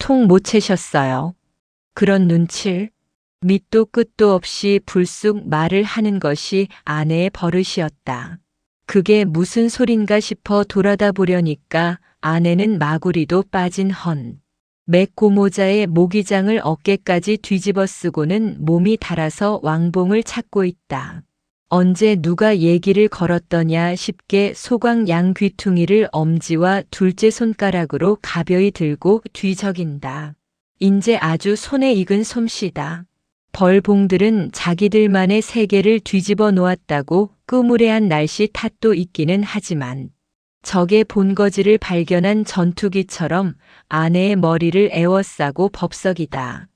통 못 채셨어요. 그런 눈칠, 밑도 끝도 없이 불쑥 말을 하는 것이 아내의 버릇이었다. 그게 무슨 소린가 싶어 돌아다 보려니까 아내는 마구리도 빠진 맥고모자에 모기장을 어깨까지 뒤집어 쓰고는 몸이 달아서 왕봉을 찾고 있다. 언제 누가 얘기를 걸었더냐 싶게 소광 양귀퉁이를 엄지와 둘째 손가락으로 가벼이 들고 뒤적인다. 인제 아주 손에 익은 솜씨다. 벌봉들은 자기들만의 세계를 뒤집어 놓았다고 끄무레한 날씨 탓도 있기는 하지만 적의 본거지를 발견한 전투기처럼 아내의 머리를 에워싸고 법석이다.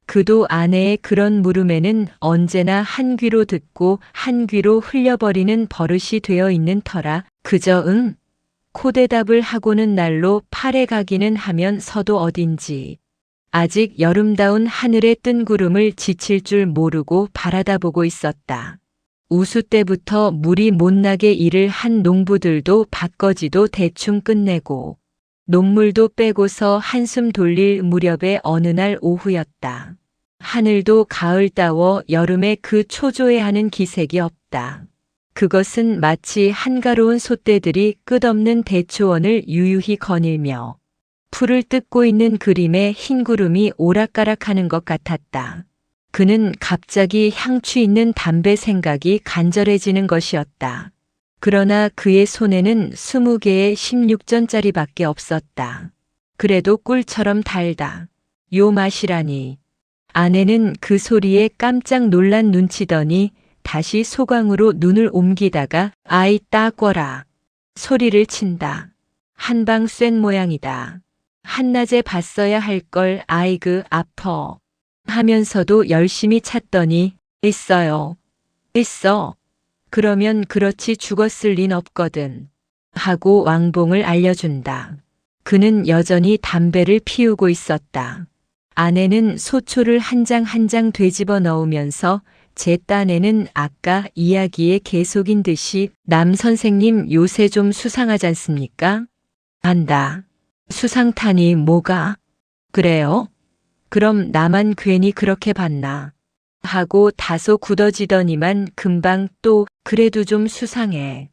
그도 아내의 그런 물음에는 언제나 한 귀로 듣고 한 귀로 흘려버리는 버릇이 되어 있는 터라 그저 응? 코대답을 하고는 날로 팔에 가기는 하면서도 어딘지 아직 여름다운 하늘의 뜬 구름을 지칠 줄 모르고 바라다보고 있었다. 우수 때부터 물이 못나게 일을 한 농부들도 밭거지도 대충 끝내고 녹물도 빼고서 한숨 돌릴 무렵의 어느 날 오후였다. 하늘도 가을 따워 여름에 그 초조해하는 기색이 없다. 그것은 마치 한가로운 솥대들이 끝없는 대초원을 유유히 거닐며 풀을 뜯고 있는 그림에 흰 구름이 오락가락하는 것 같았다. 그는 갑자기 향취 있는 담배 생각이 간절해지는 것이었다. 그러나 그의 손에는 20개의 16전짜리밖에 없었다. 그래도 꿀처럼 달다. 요 맛이라니. 아내는 그 소리에 깜짝 놀란 눈치더니 다시 소광으로 눈을 옮기다가 아이 따꿔라. 소리를 친다. 한방 쐰 모양이다. 한낮에 봤어야 할 걸 아이그 아퍼. 하면서도 열심히 찾더니 있어요. 있어. 그러면 그렇지 죽었을 린 없거든. 하고 왕봉을 알려준다. 그는 여전히 담배를 피우고 있었다. 아내는 소초를 한 장 한 장 되집어 넣으면서 제 딴에는 아까 이야기의 계속인 듯이 남 선생님 요새 좀 수상하잖습니까? 안다. 수상타니 뭐가? 그래요? 그럼 나만 괜히 그렇게 봤나? 하고 다소 굳어지더니만 금방 또 그래도 좀 수상해.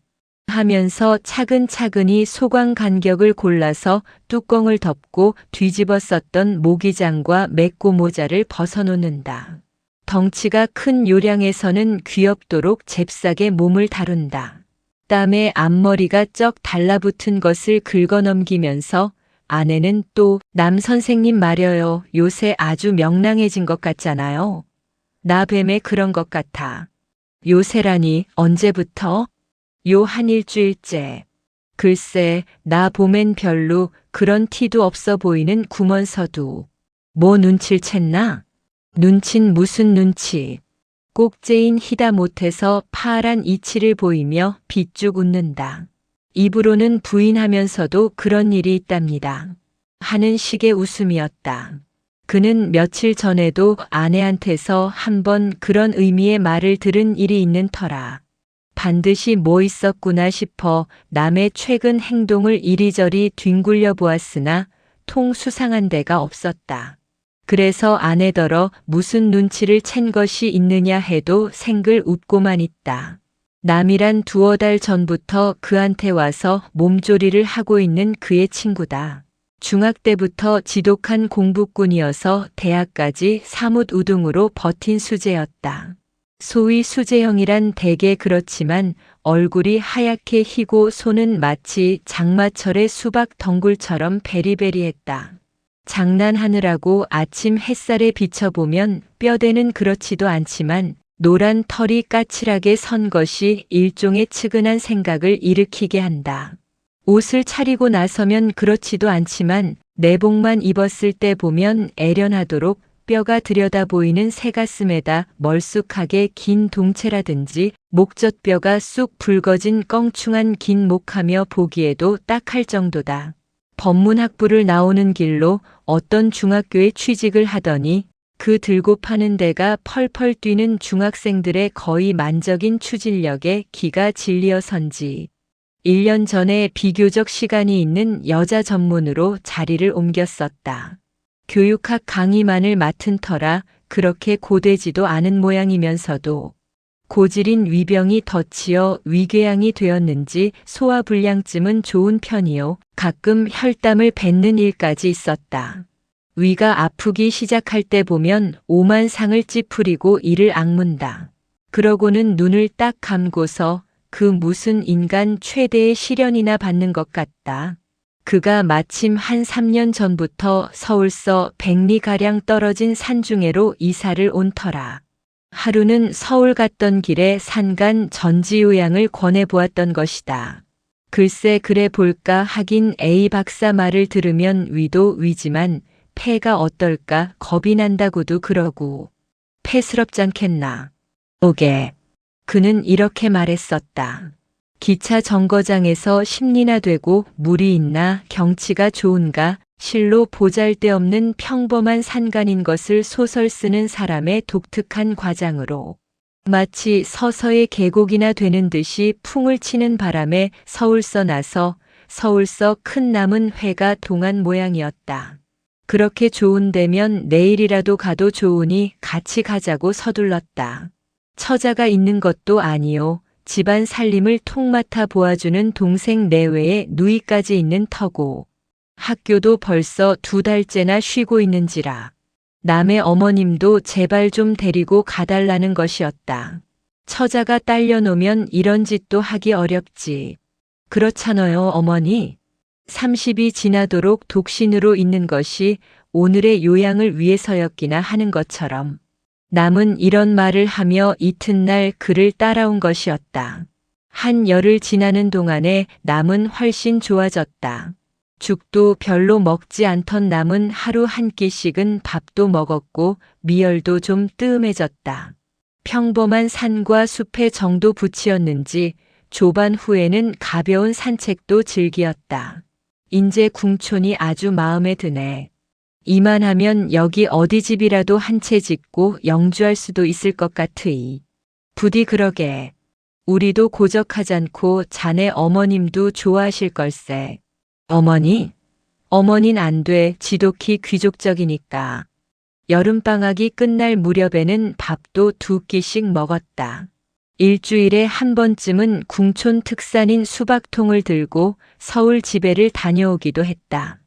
하면서 차근차근히 소광 간격을 골라서 뚜껑을 덮고 뒤집어 썼던 모기장과 맥고모자를 벗어놓는다. 덩치가 큰 요량에서는 귀엽도록 잽싸게 몸을 다룬다. 땀에 앞머리가 쩍 달라붙은 것을 긁어넘기면서 아내는 또 남 선생님 말여요. 요새 아주 명랑해진 것 같잖아요. 나 뱀에 그런 것 같아. 요새라니 언제부터? 요 한 일주일째. 글쎄 나 봄엔 별로 그런 티도 없어 보이는 구먼서도. 뭐 눈치를 챘나? 눈친 무슨 눈치. 꼭재인 희다 못해서 파란 이치를 보이며 비쭉 웃는다. 입으로는 부인하면서도 그런 일이 있답니다. 하는 식의 웃음이었다. 그는 며칠 전에도 아내한테서 한번 그런 의미의 말을 들은 일이 있는 터라. 반드시 뭐 있었구나 싶어 남의 최근 행동을 이리저리 뒹굴려 보았으나 통 수상한 데가 없었다. 그래서 아내더러 무슨 눈치를 챈 것이 있느냐 해도 생글 웃고만 있다. 남이란 두어 달 전부터 그한테 와서 몸조리를 하고 있는 그의 친구다. 중학 때부터 지독한 공부꾼이어서 대학까지 사뭇 우등으로 버틴 수재였다. 소위 수재형이란 대개 그렇지만 얼굴이 하얗게 희고 손은 마치 장마철의 수박 덩굴처럼 베리베리했다. 장난하느라고 아침 햇살에 비춰보면 뼈대는 그렇지도 않지만 노란 털이 까칠하게 선 것이 일종의 측은한 생각을 일으키게 한다. 옷을 차리고 나서면 그렇지도 않지만 내복만 입었을 때 보면 애련하도록 뼈가 들여다 보이는 새가슴에다 멀쑥하게 긴 동체라든지 목젖뼈가 쑥 붉어진 껑충한 긴 목하며 보기에도 딱할 정도다. 법문학부를 나오는 길로 어떤 중학교에 취직을 하더니 그 들고 파는 데가 펄펄 뛰는 중학생들의 거의 만적인 추진력에 기가 질리어선지 1년 전에 비교적 시간이 있는 여자 전문으로 자리를 옮겼었다. 교육학 강의만을 맡은 터라 그렇게 고되지도 않은 모양이면서도 고질인 위병이 덧치어 위궤양이 되었는지 소화불량쯤은 좋은 편이요. 가끔 혈담을 뱉는 일까지 있었다. 위가 아프기 시작할 때 보면 오만 상을 찌푸리고 이를 악문다. 그러고는 눈을 딱 감고서 그 무슨 인간 최대의 시련이나 받는 것 같다. 그가 마침 한 3년 전부터 서울서 100리가량 떨어진 산중에로 이사를 온 터라. 하루는 서울 갔던 길에 산간 전지요양을 권해보았던 것이다. 글쎄 그래 볼까 하긴 A 박사 말을 들으면 위도 위지만 폐가 어떨까 겁이 난다고도 그러고 폐스럽잖겠나. 오게. 그는 이렇게 말했었다. 기차 정거장에서 10리나 되고 물이 있나 경치가 좋은가 실로 보잘데없는 평범한 산간인 것을 소설 쓰는 사람의 독특한 과장으로 마치 서서의 계곡이나 되는 듯이 풍을 치는 바람에 서울서 나서 서울서 큰 남은 회가 동한 모양이었다. 그렇게 좋은 데면 내일이라도 가도 좋으니 같이 가자고 서둘렀다. 처자가 있는 것도 아니요. 집안 살림을 통맡아 보아주는 동생 내외에 누이까지 있는 터고 학교도 벌써 2달째나 쉬고 있는지라 남의 어머님도 제발 좀 데리고 가달라는 것이었다. 처자가 딸려놓으면 이런 짓도 하기 어렵지. 그렇잖아요 어머니. 30이 지나도록 독신으로 있는 것이 오늘의 요양을 위해서였기나 하는 것처럼 남은 이런 말을 하며 이튿날 그를 따라온 것이었다. 한 열흘 지나는 동안에 남은 훨씬 좋아졌다. 죽도 별로 먹지 않던 남은 하루 한 끼씩은 밥도 먹었고 미열도 좀 뜸해졌다. 평범한 산과 숲의 정도 부치였는지 조반 후에는 가벼운 산책도 즐기었다. 인제 궁촌이 아주 마음에 드네. 이만하면 여기 어디 집이라도 한 채 짓고 영주할 수도 있을 것 같으이. 부디 그러게. 우리도 고적하잖고 자네 어머님도 좋아하실 걸세. 어머니? 어머닌 안 돼. 지독히 귀족적이니까. 여름방학이 끝날 무렵에는 밥도 2끼씩 먹었다. 일주일에 한 번쯤은 궁촌 특산인 수박통을 들고 서울 집에를 다녀오기도 했다.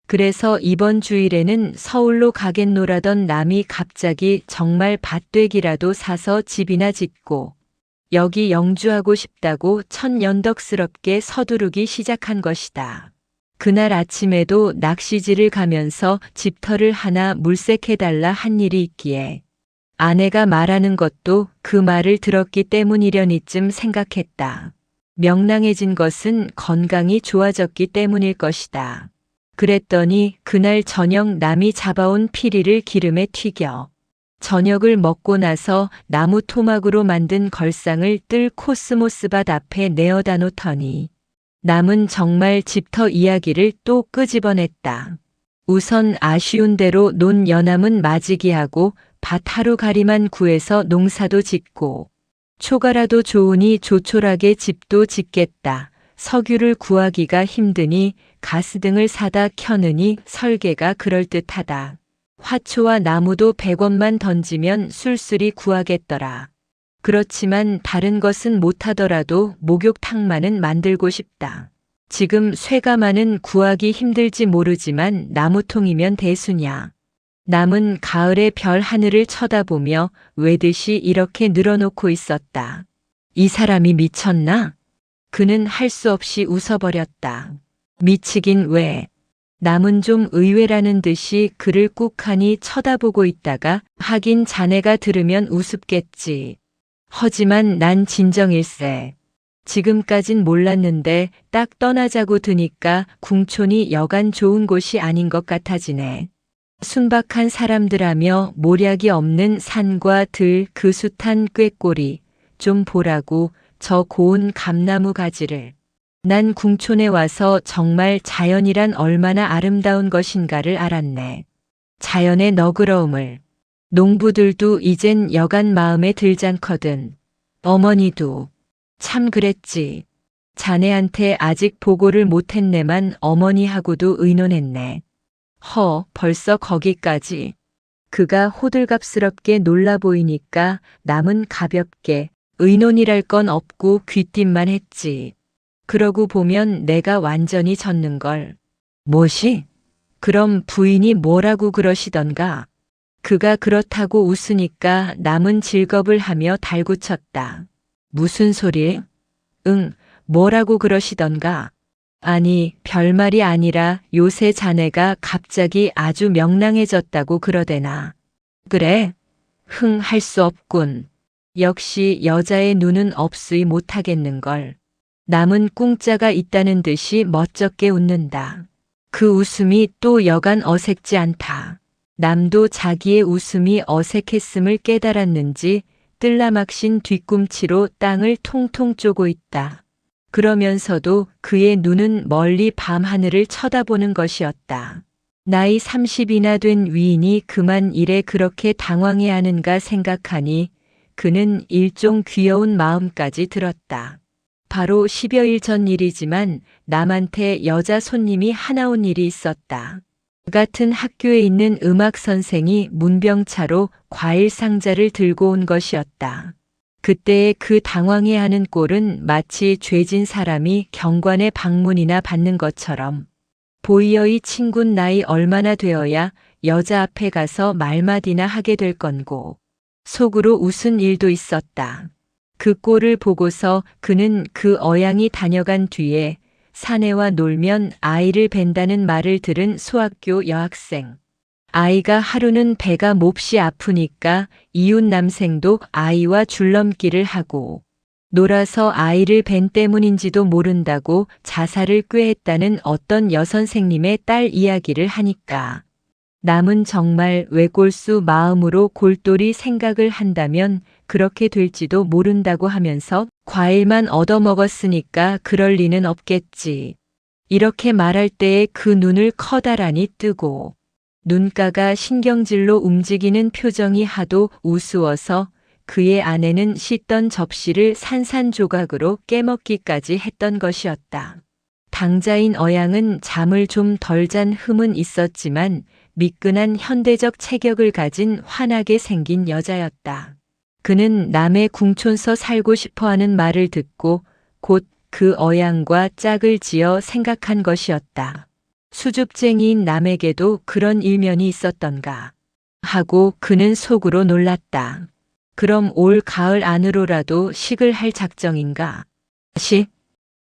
그래서 이번 주일에는 서울로 가겠노라던 남이 갑자기 정말 밭되기라도 사서 집이나 짓고 여기 영주하고 싶다고 천연덕스럽게 서두르기 시작한 것이다. 그날 아침에도 낚시질을 가면서 집터를 하나 물색해달라 한 일이 있기에 아내가 말하는 것도 그 말을 들었기 때문이려니쯤 생각했다. 명랑해진 것은 건강이 좋아졌기 때문일 것이다. 그랬더니 그날 저녁 남이 잡아온 피리를 기름에 튀겨 저녁을 먹고 나서 나무 토막으로 만든 걸상을 뜰 코스모스밭 앞에 내어다 놓더니 남은 정말 집터 이야기를 또 끄집어냈다. 우선 아쉬운 대로 논 연암은 마지기하고 밭 하루가리만 구해서 농사도 짓고 초가라도 좋으니 조촐하게 집도 짓겠다. 석유를 구하기가 힘드니 가스등을 사다 켜느니 설계가 그럴듯하다. 화초와 나무도 100원만 던지면 술술이 구하겠더라. 그렇지만 다른 것은 못하더라도 목욕탕만은 만들고 싶다. 지금 쇠가마는 구하기 힘들지 모르지만 나무통이면 대수냐. 남은 가을의 별 하늘을 쳐다보며 외듯이 이렇게 늘어놓고 있었다. 이 사람이 미쳤나? 그는 할 수 없이 웃어버렸다. 미치긴 왜. 남은 좀 의외라는 듯이 그를 꾹하니 쳐다보고 있다가 하긴 자네가 들으면 우습겠지. 하지만 난 진정일세. 지금까진 몰랐는데 딱 떠나자고 드니까 궁촌이 여간 좋은 곳이 아닌 것 같아지네. 순박한 사람들하며 모략이 없는 산과 들 그 숱한 꾀꼬리 좀 보라고 저 고운 감나무 가지를. 난 궁촌에 와서 정말 자연이란 얼마나 아름다운 것인가를 알았네. 자연의 너그러움을. 농부들도 이젠 여간 마음에 들잖거든. 어머니도. 참 그랬지. 자네한테 아직 보고를 못했네만 어머니하고도 의논했네. 벌써 거기까지. 그가 호들갑스럽게 놀라 보이니까 남은 가볍게 의논이랄 건 없고 귀띔만 했지. 그러고 보면 내가 완전히 졌는걸. 뭐시? 그럼 부인이 뭐라고 그러시던가? 그가 그렇다고 웃으니까 남은 질겁을 하며 달구쳤다. 무슨 소리? 응, 뭐라고 그러시던가? 아니, 별말이 아니라 요새 자네가 갑자기 아주 명랑해졌다고 그러대나. 그래? 할 수 없군. 역시 여자의 눈은 없으이 못하겠는걸. 남은 꿍짜가 있다는 듯이 멋쩍게 웃는다. 그 웃음이 또 여간 어색지 않다. 남도 자기의 웃음이 어색했음을 깨달았는지 뜰라막신 뒤꿈치로 땅을 통통 쪼고 있다. 그러면서도 그의 눈은 멀리 밤하늘을 쳐다보는 것이었다. 나이 30이나 된 위인이 그만 일에 그렇게 당황해하는가 생각하니 그는 일종 귀여운 마음까지 들었다. 바로 10여일 전 일이지만 남한테 여자 손님이 하나 온 일이 있었다. 그 같은 학교에 있는 음악 선생이 문병차로 과일 상자를 들고 온 것이었다. 그때의 그 당황해하는 꼴은 마치 죄진 사람이 경관의 방문이나 받는 것처럼 보이어이 친군 나이 얼마나 되어야 여자 앞에 가서 말마디나 하게 될 건고 속으로 웃은 일도 있었다. 그 꼴을 보고서 그는 그 어양이 다녀간 뒤에 사내와 놀면 아이를 벤다는 말을 들은 소학교 여학생. 아이가 하루는 배가 몹시 아프니까 이웃 남생도 아이와 줄넘기를 하고 놀아서 아이를 벤 때문인지도 모른다고 자살을 꾀했다는 어떤 여선생님의 딸 이야기를 하니까 남은 정말 외골수 마음으로 골똘히 생각을 한다면 그렇게 될지도 모른다고 하면서 과일만 얻어먹었으니까 그럴 리는 없겠지. 이렇게 말할 때에 그 눈을 커다란히 뜨고 눈가가 신경질로 움직이는 표정이 하도 우스워서 그의 아내는 씻던 접시를 산산조각으로 깨먹기까지 했던 것이었다. 당자인 어양은 잠을 좀 덜 잔 흠은 있었지만 미끈한 현대적 체격을 가진 환하게 생긴 여자였다. 그는 남의 궁촌서 살고 싶어하는 말을 듣고 곧 그 어양과 짝을 지어 생각한 것이었다. 수줍쟁이인 남에게도 그런 일면이 있었던가 하고 그는 속으로 놀랐다. 그럼 올 가을 안으로라도 식을 할 작정인가?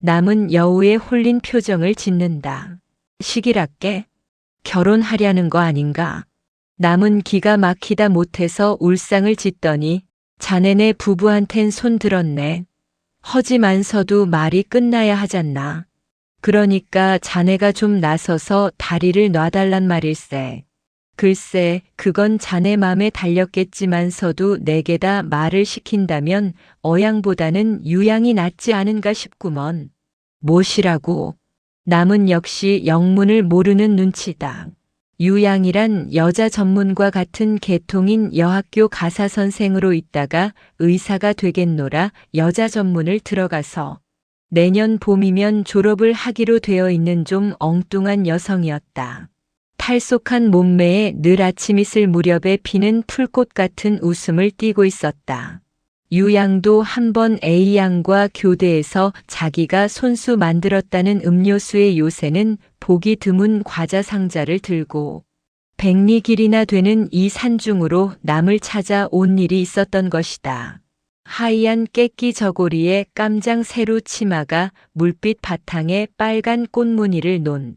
남은 여우에 홀린 표정을 짓는다. 식이랄게? 결혼하려는 거 아닌가? 남은 기가 막히다 못해서 울상을 짓더니 자네네 부부한텐 손 들었네. 허지만서도 말이 끝나야 하잖나. 그러니까 자네가 좀 나서서 다리를 놔달란 말일세. 글쎄, 그건 자네 맘에 달렸겠지만서도 내게다 말을 시킨다면 어양보다는 유양이 낫지 않은가 싶구먼. 무엇이라고? 남은 역시 영문을 모르는 눈치다. 유양이란 여자 전문과 같은 계통인 여학교 가사 선생으로 있다가 의사가 되겠노라 여자 전문을 들어가서 내년 봄이면 졸업을 하기로 되어 있는 좀 엉뚱한 여성이었다. 탈속한 몸매에 늘 아침 이슬 무렵에 피는 풀꽃 같은 웃음을 띠고 있었다. 유양도 한번 A양과 교대에서 자기가 손수 만들었다는 음료수의 요새는 보기 드문 과자 상자를 들고 100리 길이나 되는 이 산중으로 남을 찾아 온 일이 있었던 것이다. 하얀 깨끼 저고리에 깜장 세로 치마가 물빛 바탕에 빨간 꽃무늬를 논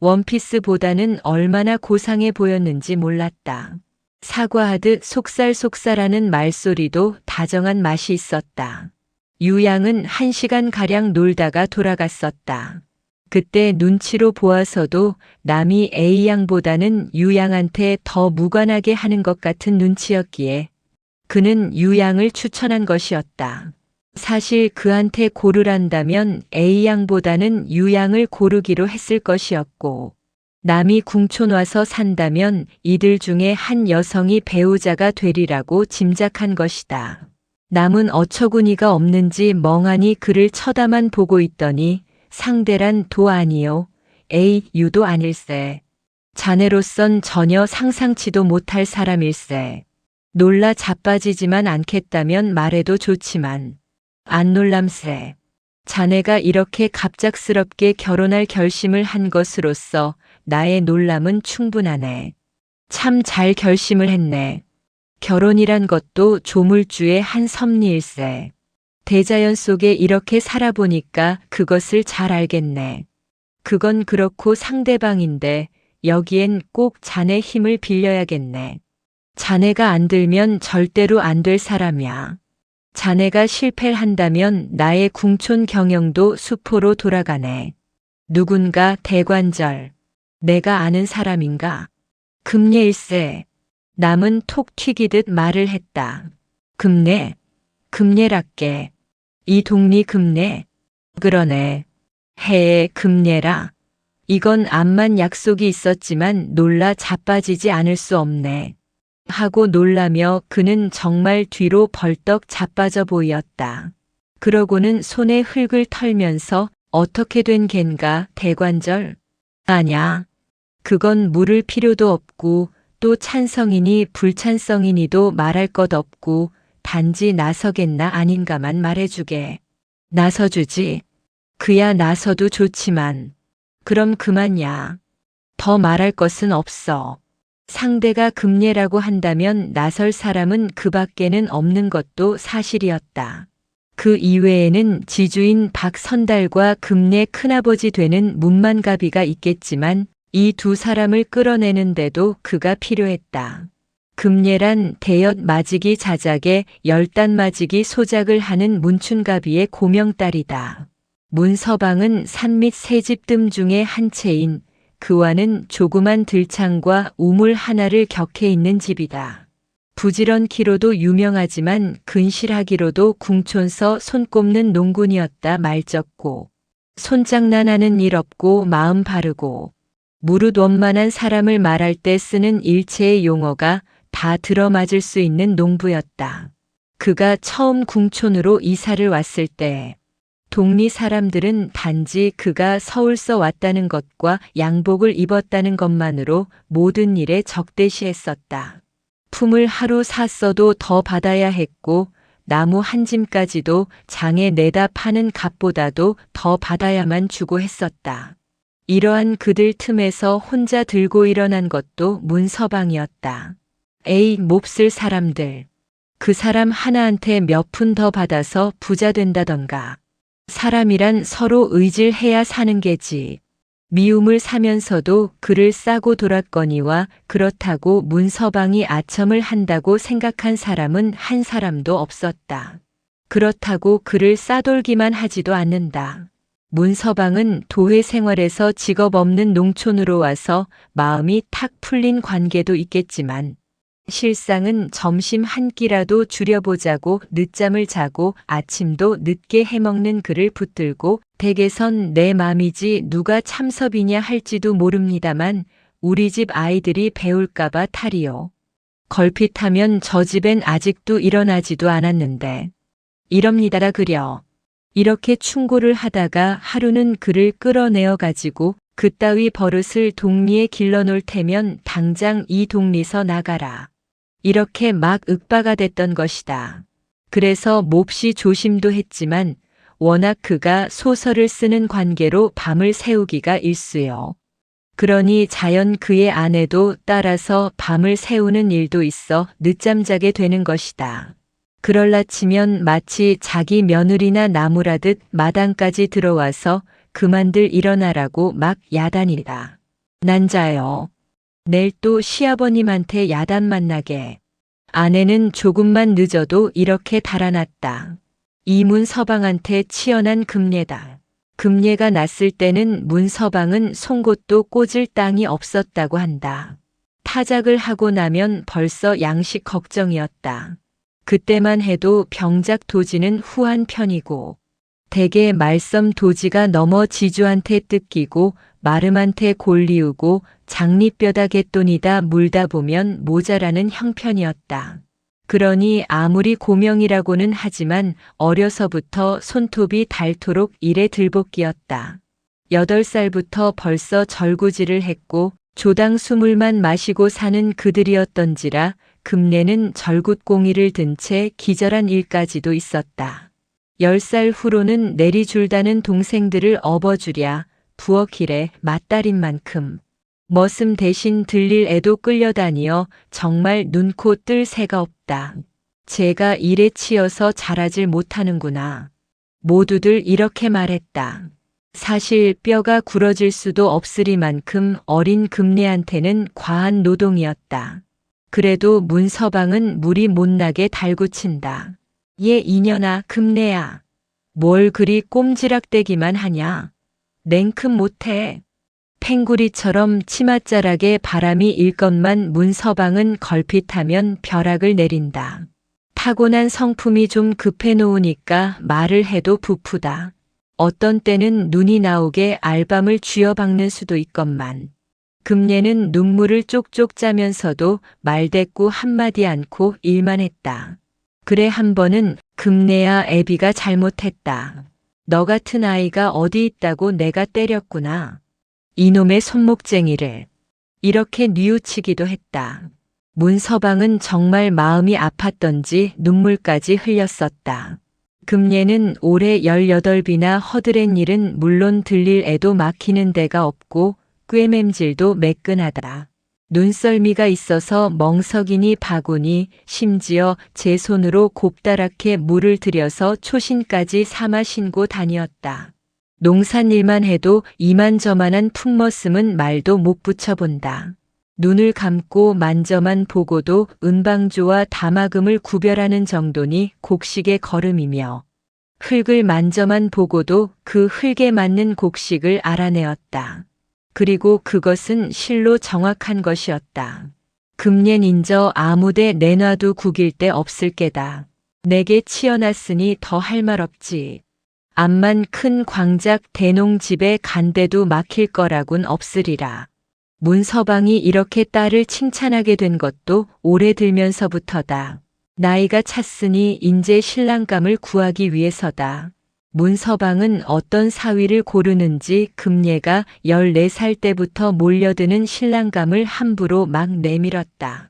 원피스보다는 얼마나 고상해 보였는지 몰랐다. 사과하듯 속살속살하는 말소리도 다정한 맛이 있었다. 유양은 1시간가량 놀다가 돌아갔었다. 그때 눈치로 보아서도 남이 A양보다는 유양한테 더 무관하게 하는 것 같은 눈치였기에 그는 유양을 추천한 것이었다. 사실 그한테 고르란다면 A양보다는 유양을 고르기로 했을 것이었고 남이 궁촌 와서 산다면 이들 중에 한 여성이 배우자가 되리라고 짐작한 것이다. 남은 어처구니가 없는지 멍하니 그를 쳐다만 보고 있더니 상대란 도 아니요. A, 유도 아닐세. 자네로선 전혀 상상치도 못할 사람일세. 놀라 자빠지지만 않겠다면 말해도 좋지만 안 놀람세. 자네가 이렇게 갑작스럽게 결혼할 결심을 한 것으로서 나의 놀람은 충분하네. 참 잘 결심을 했네. 결혼이란 것도 조물주의 한 섭리일세. 대자연 속에 이렇게 살아보니까 그것을 잘 알겠네. 그건 그렇고 상대방인데 여기엔 꼭 자네 힘을 빌려야겠네. 자네가 안 들면 절대로 안 될 사람이야. 자네가 실패를 한다면 나의 궁촌 경영도 수포로 돌아가네. 누군가 대관절. 내가 아는 사람인가? 금례일세. 남은 톡 튀기듯 말을 했다. 금례? 금례랍게. 이 동리 금례? 그러네. 해에 금례라. 이건 암만 약속이 있었지만 놀라 자빠지지 않을 수 없네. 하고 놀라며 그는 정말 뒤로 벌떡 자빠져 보였다. 그러고는 손에 흙을 털면서 어떻게 된 겐가 대관절? 아냐. 그건 물을 필요도 없고 또 찬성이니 불찬성이니도 말할 것 없고 단지 나서겠나 아닌가만 말해주게. 나서주지. 그야 나서도 좋지만. 그럼 그만야. 더 말할 것은 없어. 상대가 금례라고 한다면 나설 사람은 그 밖에는 없는 것도 사실이었다. 그 이외에는 지주인 박선달과 금례 큰아버지 되는 문만가비가 있겠지만 이 두 사람을 끌어내는데도 그가 필요했다. 금례란 대엿 마지기 자작에 열단 마지기 소작을 하는 문춘가비의 고명딸이다. 문서방은 산 및 새집 뜸 중에 한 채인 그와는 조그만 들창과 우물 하나를 격해 있는 집이다. 부지런키로도 유명하지만 근실하기로도 궁촌서 손꼽는 농군이었다 말적고 손장난하는 일 없고 마음 바르고 무릇 원만한 사람을 말할 때 쓰는 일체의 용어가 다 들어맞을 수 있는 농부였다. 그가 처음 궁촌으로 이사를 왔을 때 동리 사람들은 단지 그가 서울서 왔다는 것과 양복을 입었다는 것만으로 모든 일에 적대시했었다. 품을 하루 샀어도 더 받아야 했고 나무 한 짐까지도 장에 내다 파는 값보다도 더 받아야만 주고 했었다. 이러한 그들 틈에서 혼자 들고 일어난 것도 문서방이었다. 에이 몹쓸 사람들. 그 사람 하나한테 몇 푼 더 받아서 부자 된다던가. 사람이란 서로 의질해야 사는 게지. 미움을 사면서도 그를 싸고 돌았거니와 그렇다고 문서방이 아첨을 한다고 생각한 사람은 한 사람도 없었다. 그렇다고 그를 싸돌기만 하지도 않는다. 문서방은 도회 생활에서 직업 없는 농촌으로 와서 마음이 탁 풀린 관계도 있겠지만 실상은 점심 한 끼라도 줄여보자고 늦잠을 자고 아침도 늦게 해먹는 그를 붙들고 댁에선 내 맘이지 누가 참섭이냐 할지도 모릅니다만 우리 집 아이들이 배울까봐 탈이요. 걸핏하면 저 집엔 아직도 일어나지도 않았는데 이럽니다라 그려. 이렇게 충고를 하다가 하루는 그를 끌어내어 가지고 그따위 버릇을 동리에 길러놓을 테면 당장 이 동리서 나가라. 이렇게 막 윽바가 됐던 것이다. 그래서 몹시 조심도 했지만 워낙 그가 소설을 쓰는 관계로 밤을 새우기가 일쑤요. 그러니 자연 그의 아내도 따라서 밤을 새우는 일도 있어 늦잠 자게 되는 것이다. 그럴라 치면 마치 자기 며느리나 나무라듯 마당까지 들어와서 그만들 일어나라고 막 야단이다. 난자요. 내일 또 시아버님한테 야단 만나게. 아내는 조금만 늦어도 이렇게 달아났다. 이문서방한테 치연한 금례다. 금례가 났을 때는 문서방은 송곳도 꽂을 땅이 없었다고 한다. 타작을 하고 나면 벌써 양식 걱정이었다. 그때만 해도 병작 도지는 후한 편이고 대개 말썽 도지가 넘어 지주한테 뜯기고 마름한테 골리우고 장리뼈다 갯돈이다 물다 보면 모자라는 형편이었다. 그러니 아무리 고명이라고는 하지만 어려서부터 손톱이 닳도록 일에 들볶이었다. 8살부터 벌써 절구질을 했고 조당 수물만 마시고 사는 그들이었던지라 금내는 절굿공이를 든 채 기절한 일까지도 있었다. 10살 후로는 내리줄다는 동생들을 업어주랴 부엌일에 맞달인 만큼 머슴 대신 들릴 애도 끌려다니어 정말 눈코 뜰 새가 없다. 제가 일에 치여서 잘하질 못하는구나. 모두들 이렇게 말했다. 사실 뼈가 굴어질 수도 없으리만큼 어린 금내한테는 과한 노동이었다. 그래도 문서방은 물이 못 나게 달구친다. 얘 이년아 금내야. 뭘 그리 꼼지락대기만 하냐. 냉큼 못해. 팽구리처럼 치맛자락에 바람이 일 것만 문서방은 걸핏하면 벼락을 내린다. 타고난 성품이 좀 급해 놓으니까 말을 해도 부푸다. 어떤 때는 눈이 나오게 알밤을 쥐어박는 수도 있건만. 금례는 눈물을 쪽쪽 짜면서도 말대꾸 한마디 않고 일만 했다. 그래 한 번은 금례야 애비가 잘못했다. 너 같은 아이가 어디 있다고 내가 때렸구나. 이놈의 손목쟁이를. 이렇게 뉘우치기도 했다. 문서방은 정말 마음이 아팠던지 눈물까지 흘렸었다. 금례는 올해 18이나 허드렛 일은 물론 들릴 애도 막히는 데가 없고 꾀맴질도 매끈하다. 눈썰미가 있어서 멍석이니 바구니 심지어 제 손으로 곱다랗게 물을 들여서 초신까지 삼아 신고 다니었다. 농산일만 해도 이만저만한 품머슴은 말도 못 붙여본다. 눈을 감고 만져만 보고도 은방조와 다마금을 구별하는 정도니 곡식의 걸음이며 흙을 만져만 보고도 그 흙에 맞는 곡식을 알아내었다. 그리고 그것은 실로 정확한 것이었다. 금년인저 아무데 내놔도 구길 데 없을 게다. 내게 치여놨으니 더 할 말 없지. 암만 큰 광작 대농집에 간데도 막힐 거라곤 없으리라. 문서방이 이렇게 딸을 칭찬하게 된 것도 오래 들면서부터다. 나이가 찼으니 인제 신랑감을 구하기 위해서다. 문서방은 어떤 사위를 고르는지 금례가 14살 때부터 몰려드는 신랑감을 함부로 막 내밀었다.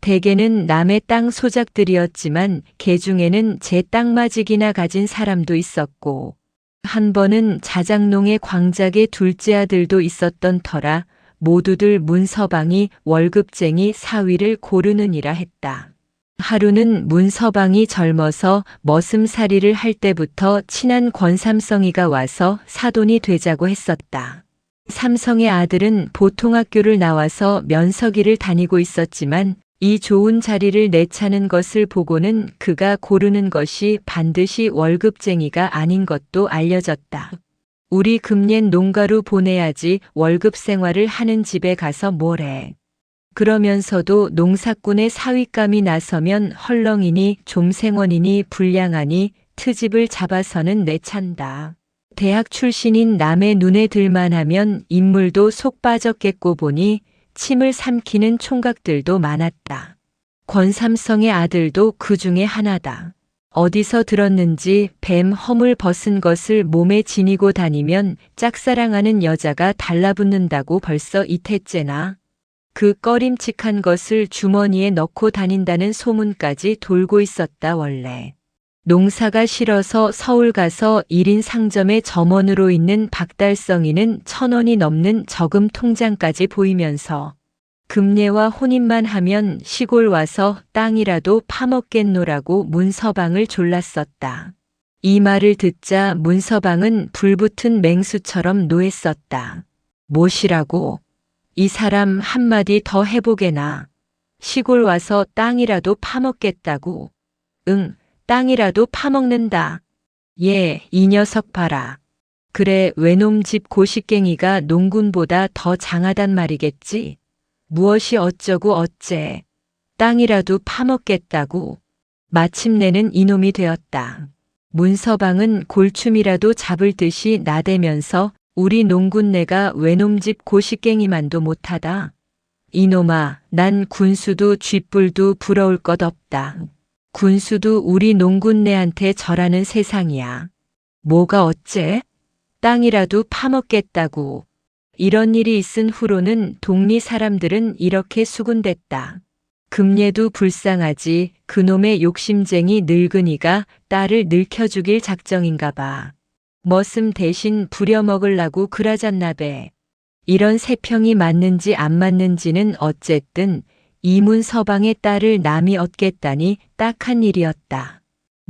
대개는 남의 땅 소작들이었지만 개중에는 제 땅마직이나 가진 사람도 있었고 한 번은 자작농의 광작의 둘째 아들도 있었던 터라 모두들 문서방이 월급쟁이 사위를 고르느니라 했다. 하루는 문서방이 젊어서 머슴살이를 할 때부터 친한 권삼성이가 와서 사돈이 되자고 했었다. 삼성의 아들은 보통학교를 나와서 면서기를 다니고 있었지만 이 좋은 자리를 내차는 것을 보고는 그가 고르는 것이 반드시 월급쟁이가 아닌 것도 알려졌다. 우리 금년 농가로 보내야지 월급 생활을 하는 집에 가서 뭐래. 그러면서도 농사꾼의 사윗감이 나서면 헐렁이니 좀생원이니 불량하니 트집을 잡아서는 내찬다. 대학 출신인 남의 눈에 들만하면 인물도 속 빠졌겠고 보니 침을 삼키는 총각들도 많았다. 권삼성의 아들도 그 중에 하나다. 어디서 들었는지 뱀 허물 벗은 것을 몸에 지니고 다니면 짝사랑하는 여자가 달라붙는다고 벌써 이태째나. 그 꺼림칙한 것을 주머니에 넣고 다닌다는 소문까지 돌고 있었다 원래. 농사가 싫어서 서울 가서 1인 상점의 점원으로 있는 박달성이는 1,000원이 넘는 저금 통장까지 보이면서 금례와 혼인만 하면 시골 와서 땅이라도 파먹겠노라고 문서방을 졸랐었다. 이 말을 듣자 문서방은 불붙은 맹수처럼 노했었다. 뭐시라고? 이 사람 한마디 더 해보게나. 시골 와서 땅이라도 파먹겠다고. 응, 땅이라도 파먹는다. 예, 이 녀석 봐라. 그래, 외놈 집 고식갱이가 농군보다 더 장하단 말이겠지. 무엇이 어쩌고 어째. 땅이라도 파먹겠다고. 마침내는 이놈이 되었다. 문서방은 골춤이라도 잡을 듯이 나대면서 우리 농군네가 외놈집 고식갱이만도 못하다. 이놈아, 난 군수도 쥐뿔도 부러울 것 없다. 군수도 우리 농군네한테 절하는 세상이야. 뭐가 어째? 땅이라도 파먹겠다고. 이런 일이 있은 후로는 동리 사람들은 이렇게 수군댔다. 금례도 불쌍하지 그놈의 욕심쟁이 늙은이가 딸을 늙혀 죽일 작정인가 봐. 머슴 대신 부려먹으려고 그러잖나베. 이런 세평이 맞는지 안 맞는지는 어쨌든 이문서방의 딸을 남이 얻겠다니 딱한 일이었다.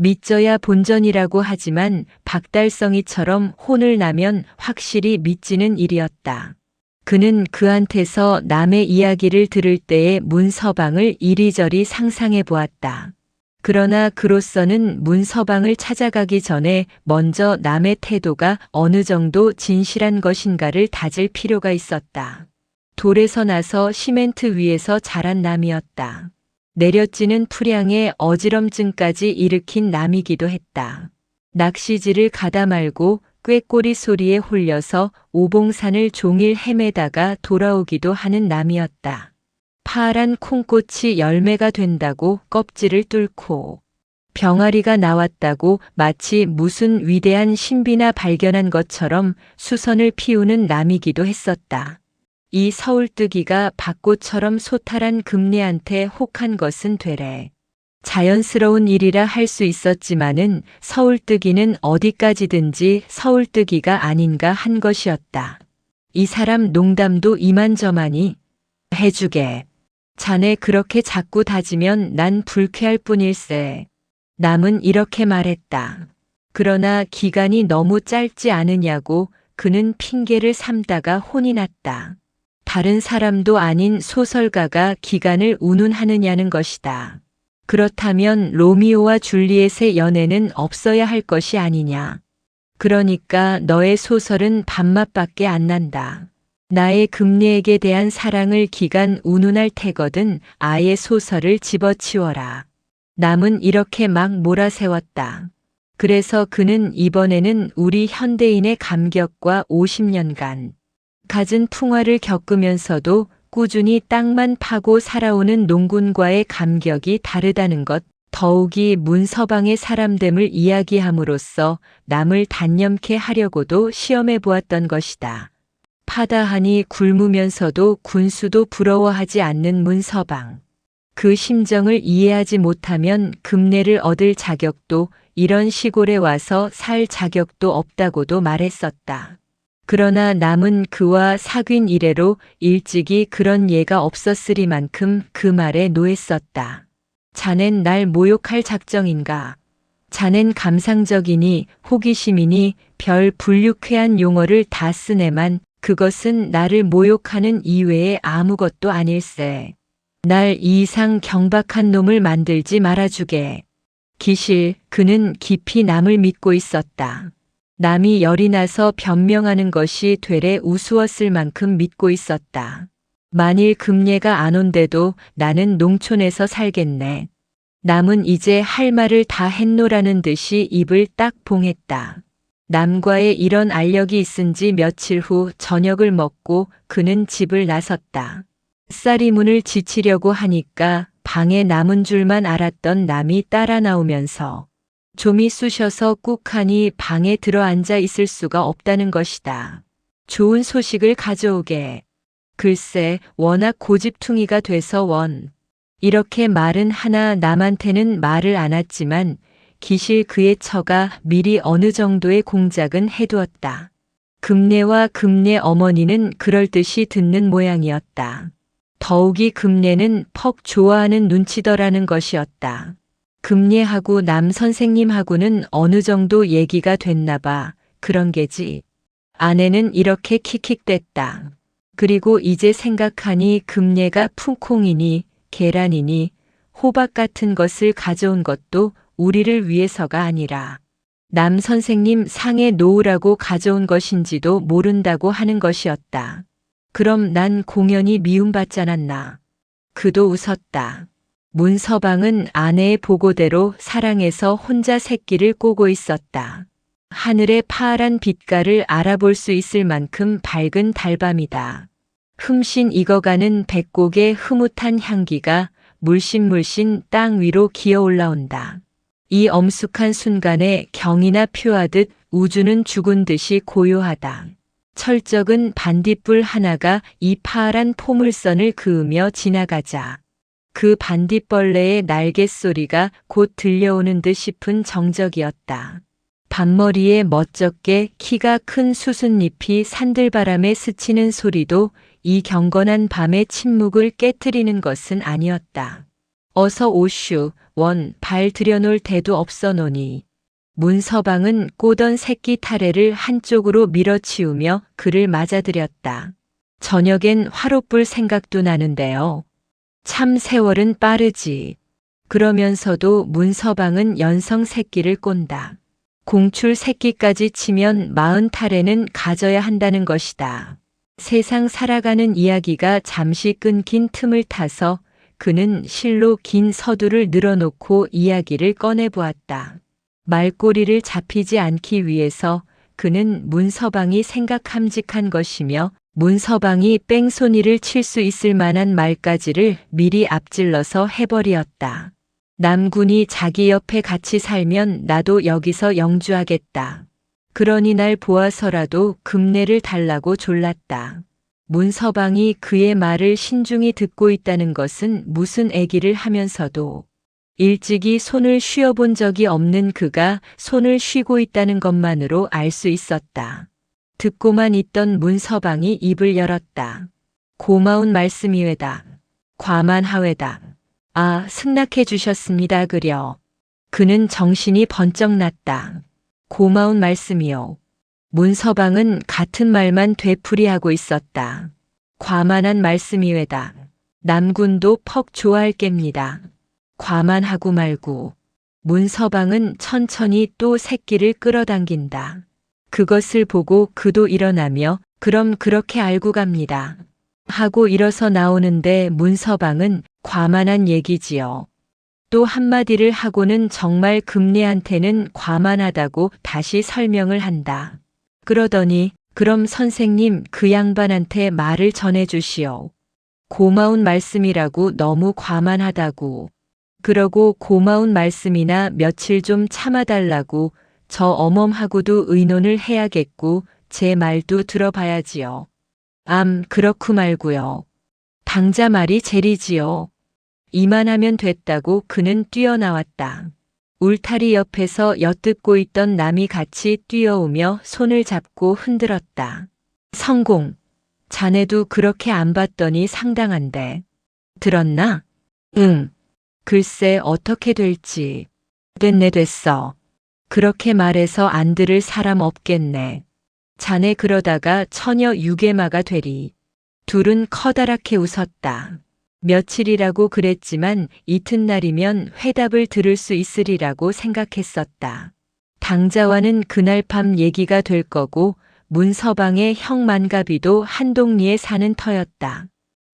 믿져야 본전이라고 하지만 박달성이처럼 혼을 나면 확실히 믿지는 일이었다. 그는 그한테서 남의 이야기를 들을 때의 문서방을 이리저리 상상해 보았다. 그러나 그로서는 문서방을 찾아가기 전에 먼저 남의 태도가 어느 정도 진실한 것인가를 다질 필요가 있었다. 돌에서 나서 시멘트 위에서 자란 남이었다. 내려찌는 풀향에 어지럼증까지 일으킨 남이기도 했다. 낚시질을 가다 말고 꾀꼬리 소리에 홀려서 오봉산을 종일 헤매다가 돌아오기도 하는 남이었다. 파란 콩꽃이 열매가 된다고 껍질을 뚫고 병아리가 나왔다고 마치 무슨 위대한 신비나 발견한 것처럼 수선을 피우는 남이기도 했었다. 이 서울뜨기가 밭꽃처럼 소탈한 금례한테 혹한 것은 되레. 자연스러운 일이라 할 수 있었지만은 서울뜨기는 어디까지든지 서울뜨기가 아닌가 한 것이었다. 이 사람 농담도 이만저만이 해주게. 자네 그렇게 자꾸 다지면 난 불쾌할 뿐일세. 남은 이렇게 말했다. 그러나 기간이 너무 짧지 않으냐고 그는 핑계를 삼다가 혼이 났다. 다른 사람도 아닌 소설가가 기간을 운운하느냐는 것이다. 그렇다면 로미오와 줄리엣의 연애는 없어야 할 것이 아니냐. 그러니까 너의 소설은 밥맛밖에 안 난다. 나의 금례에게 대한 사랑을 기간 운운할 테거든 아예 소설을 집어치워라. 남은 이렇게 막 몰아세웠다. 그래서 그는 이번에는 우리 현대인의 감격과 50년간 갖은 풍화를 겪으면서도 꾸준히 땅만 파고 살아오는 농군과의 감격이 다르다는 것, 더욱이 문서방의 사람됨을 이야기함으로써 남을 단념케 하려고도 시험해 보았던 것이다. 파다하니 굶으면서도 군수도 부러워하지 않는 문서방. 그 심정을 이해하지 못하면 금례를 얻을 자격도 이런 시골에 와서 살 자격도 없다고도 말했었다. 그러나 남은 그와 사귄 이래로 일찍이 그런 예가 없었으리만큼 그 말에 노했었다. 자넨 날 모욕할 작정인가? 자넨 감상적이니 호기심이니 별 불유쾌한 용어를 다 쓰네만 그것은 나를 모욕하는 이외에 아무것도 아닐세. 날 이 이상 경박한 놈을 만들지 말아주게. 기실 그는 깊이 남을 믿고 있었다. 남이 열이 나서 변명하는 것이 되레 우스웠을 만큼 믿고 있었다. 만일 금례가 안 온대도 나는 농촌에서 살겠네. 남은 이제 할 말을 다 했노라는 듯이 입을 딱 봉했다. 남과의 이런 알력이 있은지 며칠 후 저녁을 먹고 그는 집을 나섰다. 쌀이 문을 지치려고 하니까 방에 남은 줄만 알았던 남이 따라 나오면서 좀이 쑤셔서 꾹하니 방에 들어앉아 있을 수가 없다는 것이다. 좋은 소식을 가져오게. 글쎄 워낙 고집퉁이가 돼서 이렇게 말은 하나 남한테는 말을 안 했지만 기실 그의 처가 미리 어느 정도의 공작은 해두었다. 금례와 금례 어머니는 그럴듯이 듣는 모양이었다. 더욱이 금례는 퍽 좋아하는 눈치더라는 것이었다. 금례하고 남 선생님하고는 어느 정도 얘기가 됐나 봐. 그런 게지. 아내는 이렇게 킥킥댔다. 그리고 이제 생각하니 금례가 푼콩이니 계란이니 호박 같은 것을 가져온 것도 우리를 위해서가 아니라 남 선생님 상에 놓으라고 가져온 것인지도 모른다고 하는 것이었다. 그럼 난 공연히 미움받지 않았나. 그도 웃었다. 문서방은 아내의 보고대로 사랑해서 혼자 새끼를 꼬고 있었다. 하늘의 파란 빛깔을 알아볼 수 있을 만큼 밝은 달밤이다. 흠씬 익어가는 백곡의 흐뭇한 향기가 물씬물씬 땅 위로 기어 올라온다. 이 엄숙한 순간에 경이나 표하듯 우주는 죽은 듯이 고요하다. 철적은 반딧불 하나가 이 파란 포물선을 그으며 지나가자 그 반딧벌레의 날갯 소리가 곧 들려오는 듯 싶은 정적이었다. 밤머리에 멋쩍게 키가 큰 수순잎이 산들바람에 스치는 소리도 이 경건한 밤의 침묵을 깨트리는 것은 아니었다. 어서 오슈, 원, 발 들여놓을 데도 없어노니. 문서방은 꼬던 새끼 타래를 한쪽으로 밀어치우며 그를 맞아들였다. 저녁엔 화롯불 생각도 나는데요. 참 세월은 빠르지. 그러면서도 문서방은 연성 새끼를 꼰다. 공출 새끼까지 치면 40타래는 가져야 한다는 것이다. 세상 살아가는 이야기가 잠시 끊긴 틈을 타서 그는 실로 긴 서두를 늘어놓고 이야기를 꺼내보았다. 말꼬리를 잡히지 않기 위해서 그는 문서방이 생각함직한 것이며 문서방이 뺑소니를 칠 수 있을 만한 말까지를 미리 앞질러서 해버리었다. 남군이 자기 옆에 같이 살면 나도 여기서 영주하겠다. 그러니 날 보아서라도 금내를 달라고 졸랐다. 문서방이 그의 말을 신중히 듣고 있다는 것은 무슨 애기를 하면서도 일찍이 손을 쉬어본 적이 없는 그가 손을 쉬고 있다는 것만으로 알 수 있었다. 듣고만 있던 문서방이 입을 열었다. 고마운 말씀이외다. 과만하외다. 아, 승낙해 주셨습니다 그려. 그는 정신이 번쩍 났다. 고마운 말씀이요. 문서방은 같은 말만 되풀이하고 있었다. 과만한 말씀이외다. 남군도 퍽 좋아할 깹니다. 과만하고 말고. 문서방은 천천히 또 새끼를 끌어당긴다. 그것을 보고 그도 일어나며 그럼 그렇게 알고 갑니다. 하고 일어서 나오는데 문서방은 과만한 얘기지요. 또 한마디를 하고는 정말 금내한테는 과만하다고 다시 설명을 한다. 그러더니 그럼 선생님 그 양반한테 말을 전해주시오. 고마운 말씀이라고 너무 과만하다고. 그러고 고마운 말씀이나 며칠 좀 참아달라고 저 어멈하고도 의논을 해야겠고 제 말도 들어봐야지요. 그렇고 말고요. 당자 말이 제리지요. 이만하면 됐다고 그는 뛰어나왔다. 울타리 옆에서 엿듣고 있던 남이 같이 뛰어오며 손을 잡고 흔들었다. 성공. 자네도 그렇게 안 봤더니 상당한데. 들었나? 응. 글쎄 어떻게 될지. 됐어. 그렇게 말해서 안 들을 사람 없겠네. 자네 그러다가 처녀 유괴마가 되리. 둘은 커다랗게 웃었다. 며칠이라고 그랬지만 이튿날이면 회답을 들을 수 있으리라고 생각했었다. 당자와는 그날 밤 얘기가 될 거고 문서방의 형 만가비도 한동리에 사는 터였다.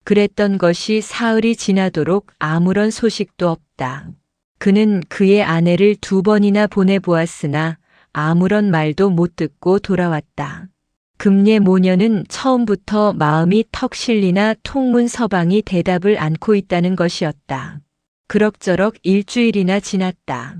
그랬던 것이 사흘이 지나도록 아무런 소식도 없다. 그는 그의 아내를 2번이나 보내보았으나 아무런 말도 못 듣고 돌아왔다. 금례 모녀는 처음부터 마음이 턱 실리나 통문서방이 대답을 않고 있다는 것이었다. 그럭저럭 일주일이나 지났다.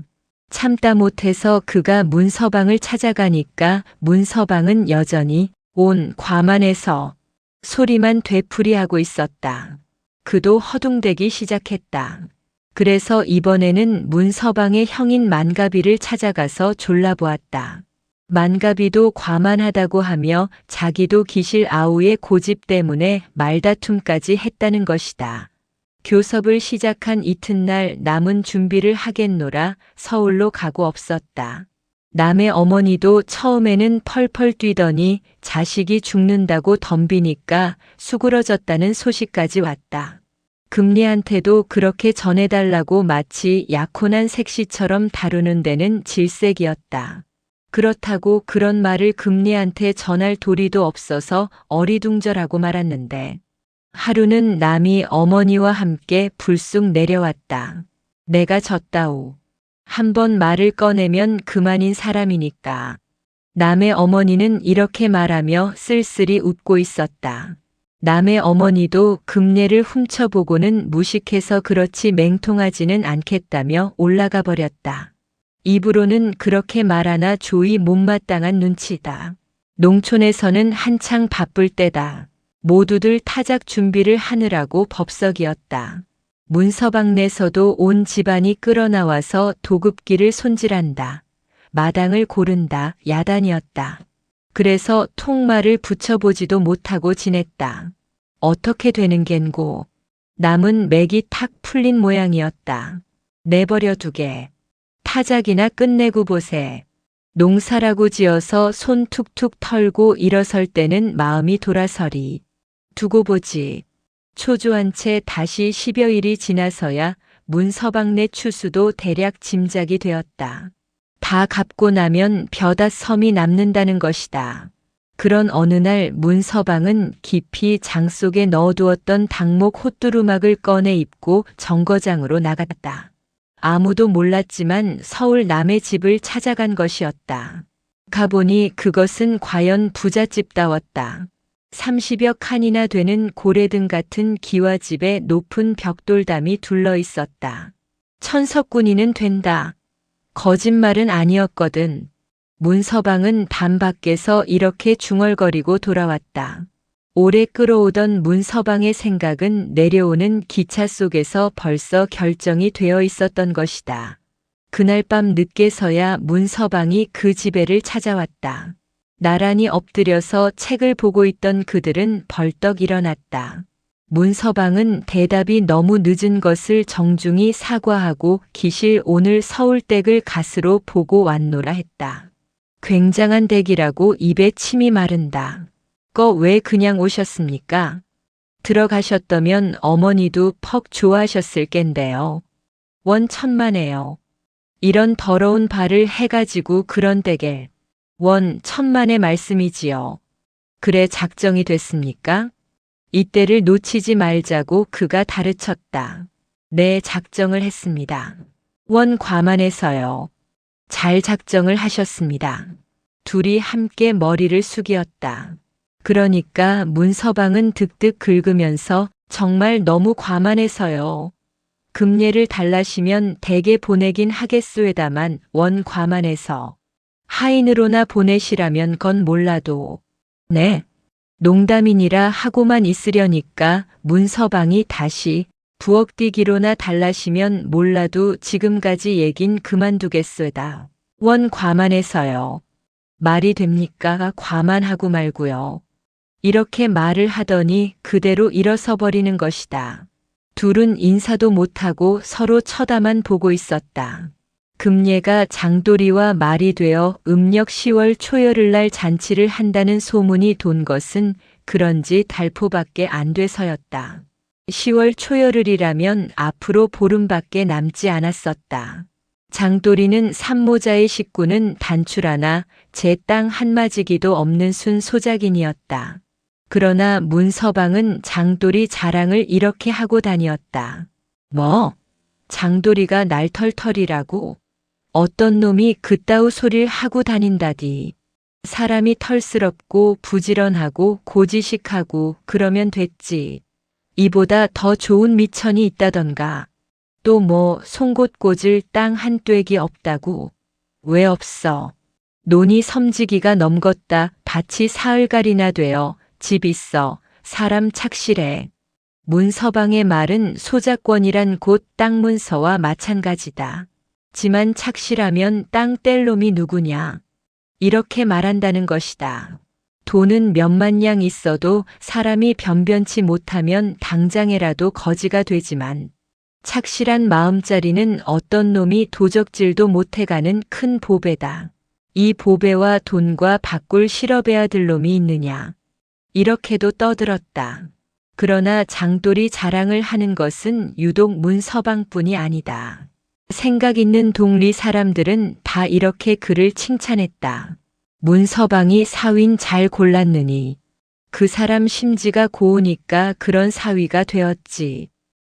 참다 못해서 그가 문서방을 찾아가니까 문서방은 여전히 온 과만해서 소리만 되풀이하고 있었다. 그도 허둥대기 시작했다. 그래서 이번에는 문서방의 형인 만가비를 찾아가서 졸라보았다. 만가비도 과만하다고 하며 자기도 기실 아우의 고집 때문에 말다툼까지 했다는 것이다. 교섭을 시작한 이튿날 남은 준비를 하겠노라 서울로 가고 없었다. 남의 어머니도 처음에는 펄펄 뛰더니 자식이 죽는다고 덤비니까 수그러졌다는 소식까지 왔다. 금리한테도 그렇게 전해달라고 마치 약혼한 색시처럼 다루는 데는 질색이었다. 그렇다고 그런 말을 금리한테 전할 도리도 없어서 어리둥절하고 말았는데 하루는 남이 어머니와 함께 불쑥 내려왔다. 내가 졌다오. 한번 말을 꺼내면 그만인 사람이니까. 남의 어머니는 이렇게 말하며 쓸쓸히 웃고 있었다. 남의 어머니도 금례를 훔쳐보고는 무식해서 그렇지 맹통하지는 않겠다며 올라가 버렸다. 입으로는 그렇게 말하나 조이 못마땅한 눈치다. 농촌에서는 한창 바쁠 때다. 모두들 타작 준비를 하느라고 법석이었다. 문서방내서도 온 집안이 끌어나와서 도급기를 손질한다. 마당을 고른다. 야단이었다. 그래서 통말을 붙여보지도 못하고 지냈다. 어떻게 되는 겐고. 남은 맥이 탁 풀린 모양이었다. 내버려 두게. 타작이나 끝내고 보세. 농사라고 지어서 손 툭툭 털고 일어설 때는 마음이 돌아서리. 두고 보지. 초조한 채 다시 10여일이 지나서야 문서방네 추수도 대략 짐작이 되었다. 다 갚고 나면 벼닷 섬이 남는다는 것이다. 그런 어느 날 문서방은 깊이 장 속에 넣어두었던 닭목 호뚜루막을 꺼내 입고 정거장으로 나갔다. 아무도 몰랐지만 서울 남의 집을 찾아간 것이었다. 가보니 그것은 과연 부잣집다웠다. 30여 칸이나 되는 고래등 같은 기와집에 높은 벽돌담이 둘러 있었다. 천석군이는 된다. 거짓말은 아니었거든. 문서방은 담 밖에서 이렇게 중얼거리고 돌아왔다. 오래 끌어오던 문서방의 생각은 내려오는 기차 속에서 벌써 결정이 되어 있었던 것이다. 그날 밤 늦게서야 문서방이 그 집애를 찾아왔다. 나란히 엎드려서 책을 보고 있던 그들은 벌떡 일어났다. 문서방은 대답이 너무 늦은 것을 정중히 사과하고 기실 오늘 서울댁을 갓으로 보고 왔노라 했다. 굉장한 댁이라고 입에 침이 마른다. 왜 그냥 오셨습니까? 들어가셨다면 어머니도 퍽 좋아하셨을 겐데요. 원 천만에요. 이런 더러운 발을 해가지고 그런 댁에. 원 천만의 말씀이지요. 그래 작정이 됐습니까? 이때를 놓치지 말자고 그가 다르쳤다. 네, 작정을 했습니다. 원 과만해서요. 잘 작정을 하셨습니다. 둘이 함께 머리를 숙였다. 그러니까 문서방은 득득 긁으면서 정말 너무 과만해서요. 금례를 달라시면 댁에 보내긴 하겠소에다만 원 과만해서 하인으로나 보내시라면 건 몰라도. 네. 농담이니라 하고만 있으려니까 문서방이 다시 부엌뛰기로나 달라시면 몰라도 지금까지 얘긴 그만두겠소다. 원 과만해서요. 말이 됩니까? 과만하고 말고요. 이렇게 말을 하더니 그대로 일어서 버리는 것이다. 둘은 인사도 못하고 서로 쳐다만 보고 있었다. 금예가 장돌이와 말이 되어 음력 10월 초열흘날 잔치를 한다는 소문이 돈 것은 그런지 달포밖에 안 돼서였다. 10월 초열흘이라면 앞으로 보름밖에 남지 않았었다. 장돌이는 삼모자의 식구는 단출 하나 제 땅 한마지기도 없는 순 소작인이었다. 그러나 문서방은 장돌이 자랑을 이렇게 하고 다니었다. 뭐? 장돌이가 날 털털이라고? 어떤 놈이 그따우 소리를 하고 다닌다디. 사람이 털스럽고 부지런하고 고지식하고 그러면 됐지. 이보다 더 좋은 미천이 있다던가. 또 뭐 송곳 꽂을 땅 한 뙑이 없다고. 왜 없어? 논이 섬지기가 넘겼다. 밭이 사흘갈이나 되어 집 있어. 사람 착실해. 문서방의 말은 소작권이란 곧 땅 문서와 마찬가지다. 지만 착실하면 땅 뗄 놈이 누구냐. 이렇게 말한다는 것이다. 돈은 몇만 냥 있어도 사람이 변변치 못하면 당장에라도 거지가 되지만 착실한 마음자리는 어떤 놈이 도적질도 못해가는 큰 보배다. 이 보배와 돈과 바꿀 실업해야 들 놈이 있느냐. 이렇게도 떠들었다. 그러나 장돌이 자랑을 하는 것은 유독 문서방뿐이 아니다. 생각 있는 동리 사람들은 다 이렇게 그를 칭찬했다. 문서방이 사위인 잘 골랐느니 그 사람 심지가 고우니까 그런 사위가 되었지.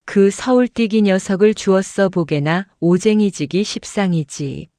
그 서울띠기 녀석을 주었어 보게나 오쟁이지기 십상이지.